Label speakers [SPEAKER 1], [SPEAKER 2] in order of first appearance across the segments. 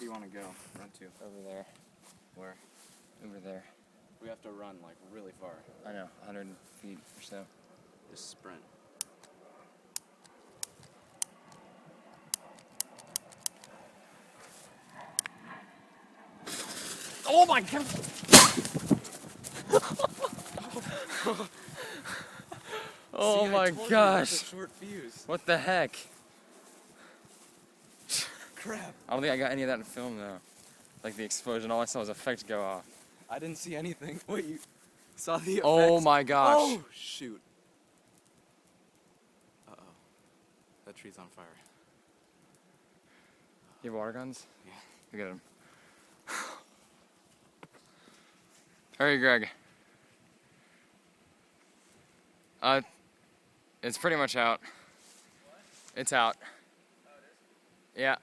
[SPEAKER 1] do you want to go? Run to?
[SPEAKER 2] Over there.
[SPEAKER 1] Where?
[SPEAKER 2] Over there.
[SPEAKER 1] We have to run like really far.
[SPEAKER 2] I know, 100 feet or so.
[SPEAKER 1] Just sprint.
[SPEAKER 2] Oh my god! Oh my gosh!
[SPEAKER 1] Short fuse.
[SPEAKER 2] What the heck?
[SPEAKER 1] Crap.
[SPEAKER 2] I don't think I got any of that in film though. Like the explosion, all I saw was effects go off.
[SPEAKER 1] I didn't see anything. Wait, you saw the effects?
[SPEAKER 2] Oh my gosh.
[SPEAKER 1] Oh, shoot. Uh-oh. That tree's on fire.
[SPEAKER 2] You have water guns?
[SPEAKER 1] Yeah.
[SPEAKER 2] Look at him. Hurry, Greg. It's pretty much out.
[SPEAKER 1] What?
[SPEAKER 2] It's out.
[SPEAKER 1] Oh, it is?
[SPEAKER 2] Yeah.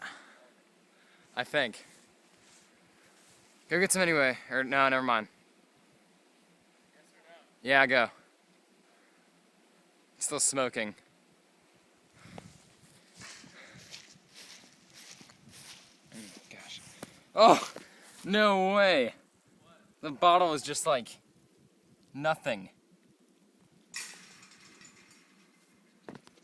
[SPEAKER 2] I think. Go get some anyway. Or no, never mind.
[SPEAKER 1] Yes or no?
[SPEAKER 2] Yeah, go. Still smoking. Gosh. Oh, no way.
[SPEAKER 1] What?
[SPEAKER 2] The bottle is just like nothing.